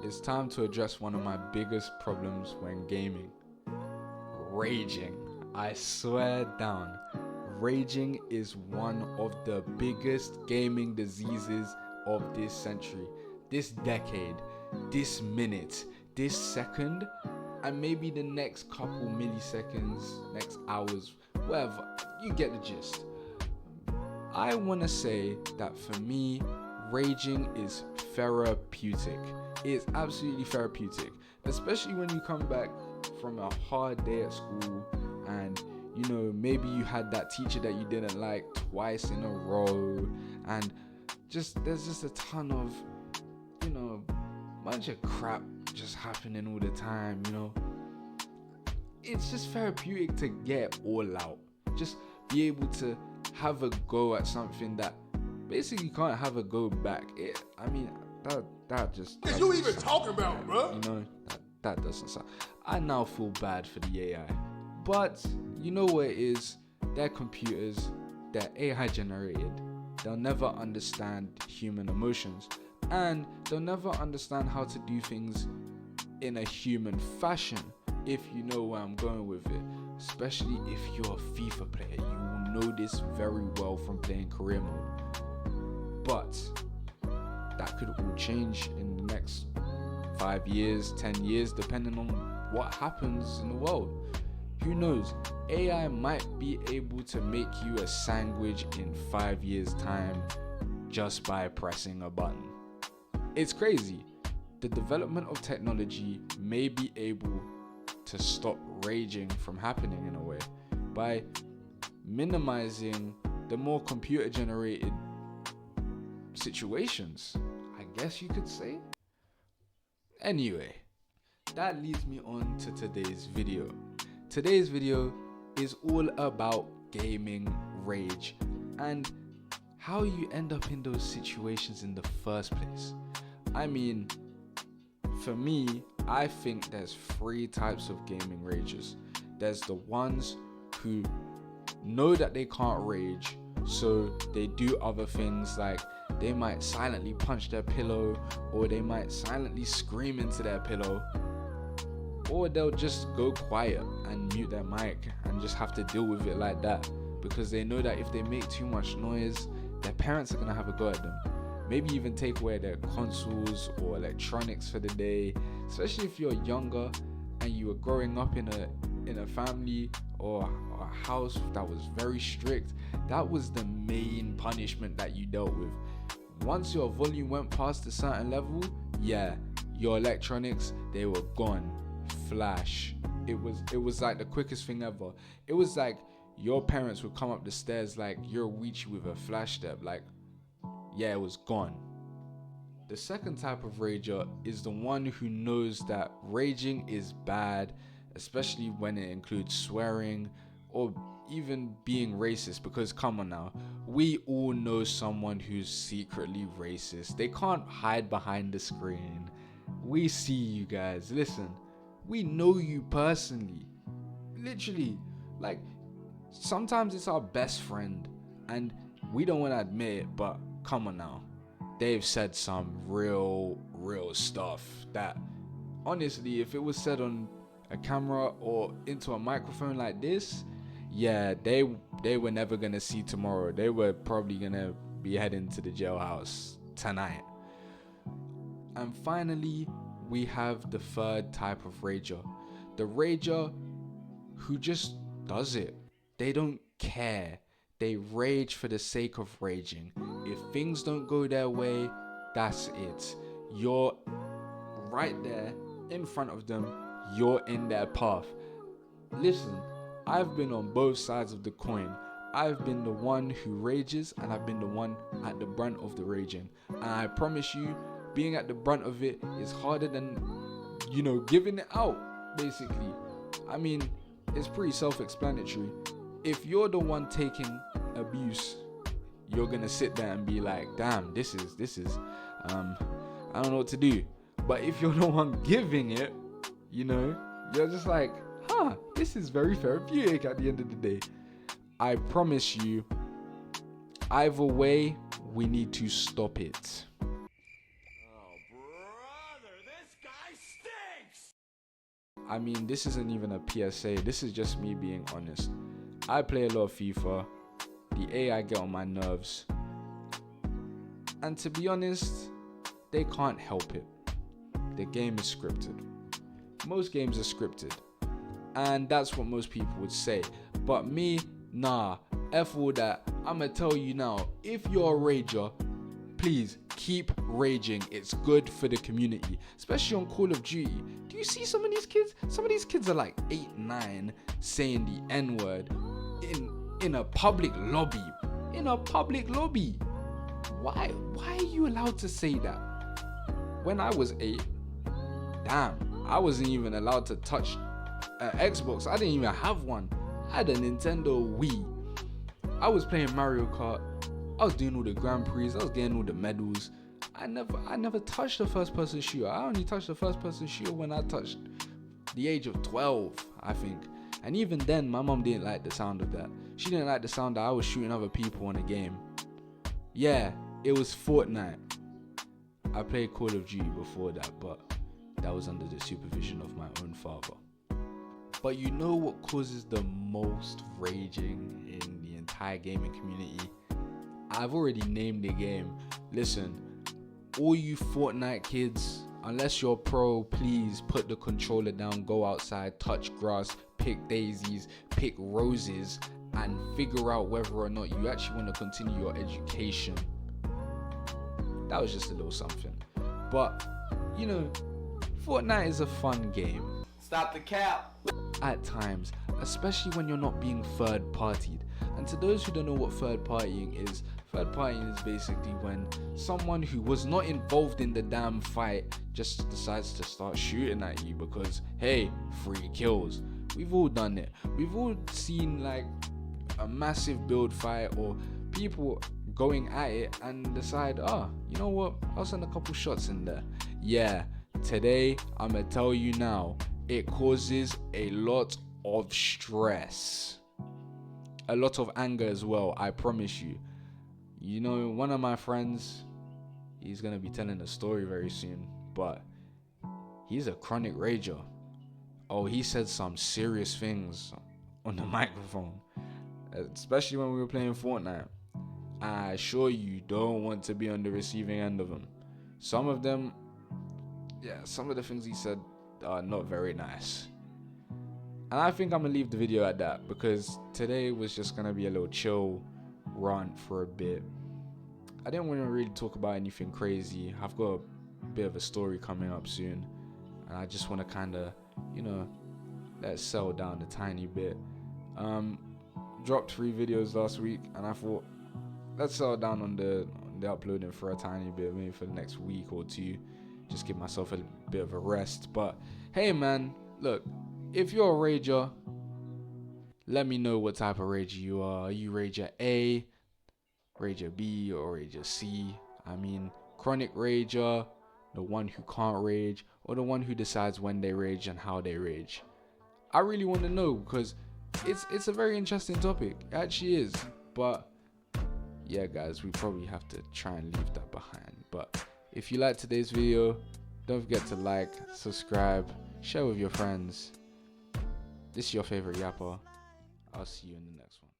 it's time to address one of my biggest problems when gaming. Raging. I swear down. Raging is one of the biggest gaming diseases of this century, this decade, this minute, this second, and maybe the next couple milliseconds, next hours, whatever. You get the gist. I want to say that for me, raging is therapeutic. It's absolutely therapeutic, especially when you come back from a hard day at school and maybe you had that teacher that you didn't like twice in a row, and there's just a ton of bunch of crap just happening all the time. It's just therapeutic to get all out, just be able to have a go at something that basically can't have a go back. That just what you even talking about, bro? That doesn't sound. I now feel bad for the AI, but you know what it is? They're computers, they're AI generated. They'll never understand human emotions, and they'll never understand how to do things in a human fashion, if you know where I'm going with it. Especially if you're a FIFA player, you will know this very well from playing career mode. But that could all change in the next 5 years, 10 years, depending on what happens in the world. Who knows? AI might be able to make you a sandwich in 5 years' time just by pressing a button. It's crazy. The development of technology may be able to stop raging from happening in a way by minimizing the more computer-generated situations, I guess you could say. Anyway, that leads me on to today's video. Today's video is all about gaming rage and how you end up in those situations in the first place. For me, I think there's 3 types of gaming rages. There's the ones who know that they can't rage, so they do other things, like they might silently punch their pillow, or they might silently scream into their pillow, or they'll just go quiet and mute their mic and just have to deal with it like that, because they know that if they make too much noise, their parents are going to have a go at them. Maybe even take away their consoles or electronics for the day, especially if you're younger and you were growing up in a family or a house that was very strict. That was the main punishment that you dealt with. Once your volume went past a certain level, your electronics, they were gone. Flash. It was like the quickest thing ever. It was like your parents would come up the stairs like you're Weechi with a flash step. It was gone. The second type of rager is the one who knows that raging is bad, especially when it includes swearing or even being racist, because come on now, we all know someone who's secretly racist. They can't hide behind the screen. We see you guys. Listen, we know you personally. Literally, sometimes it's our best friend and we don't want to admit it, but come on now, they've said some real stuff that honestly, if it was said on a camera or into a microphone like this, they were never gonna see tomorrow. They were probably gonna be heading to the jailhouse tonight. And finally, we have the third type of rager, the rager who just does it. They don't care. They rage for the sake of raging. If things don't go their way, that's it. You're right there in front of them. You're in their path. Listen, I've been on both sides of the coin. I've been the one who rages, and I've been the one at the brunt of the raging. And I promise you, being at the brunt of it is harder than, giving it out, basically. It's pretty self-explanatory. If you're the one taking abuse, you're gonna sit there and be like, damn, this is I don't know what to do. But if you're the one giving it, you're just like, this is very therapeutic at the end of the day. I promise you, either way, we need to stop it. Oh, brother, this I mean, this isn't even a PSA. This is just me being honest. I play a lot of FIFA. The AI get on my nerves. And to be honest, they can't help it. The game is scripted. Most games are scripted. And that's what most people would say. But me, nah. F all that. I'ma tell you now, if you're a rager, please keep raging. It's good for the community, especially on Call of Duty. Do you see some of these kids? Some of these kids are like 8, 9 saying the N-word in a public lobby. In a public lobby. Why are you allowed to say that? When I was 8, damn, I wasn't even allowed to touch an Xbox. I didn't even have one. I had a Nintendo Wii. I was playing Mario Kart. I was doing all the Grand Prix. I was getting all the medals. I never touched a first person shooter. I only touched a first person shooter when I touched the age of 12, I think. And even then, my mom didn't like the sound of that. She didn't like the sound that I was shooting other people in a game. Yeah, it was Fortnite. I played Call of Duty before that, but that was under the supervision of my own father. But you know what causes the most raging in the entire gaming community? I've already named the game. Listen, all you Fortnite kids, unless you're pro, please put the controller down, go outside, touch grass, pick daisies, pick roses, and figure out whether or not you actually want to continue your education. That was just a little something. But, you know, Fortnite is a fun game. Stop the cap. At times, especially when you're not being third partied. And to those who don't know what third partying is basically when someone who was not involved in the damn fight just decides to start shooting at you because, hey, free kills. We've all done it. We've all seen like a massive build fight or people going at it and decide, you know what, I'll send a couple shots in there. Yeah, today I'm gonna tell you now, it causes a lot of stress, a lot of anger as well, I promise you. You know, one of my friends, he's gonna be telling a story very soon, but he's a chronic rager. Oh, he said some serious things on the microphone, especially when we were playing Fortnite. I assure you don't want to be on the receiving end of them. Some of the things he said are not very nice. And I think I'm gonna leave the video at that because today was just gonna be a little chill rant for a bit. I didn't want to really talk about anything crazy. I've got a bit of a story coming up soon, and I just want to kind of, let it settle down a tiny bit. Dropped 3 videos last week, and I thought, let's settle down on the uploading for a tiny bit, maybe for the next week or 2. Just give myself a bit of a rest. But hey man, look, if you're a rager, let me know what type of rager you are. Are you rager A, rager B, or rager C? I mean, chronic rager, the one who can't rage, or the one who decides when they rage and how they rage. I really want to know because it's a very interesting topic. It actually is. But yeah, guys, we probably have to try and leave that behind. But if you liked today's video, don't forget to like, subscribe, share with your friends. This is your favorite yapper. I'll see you in the next one.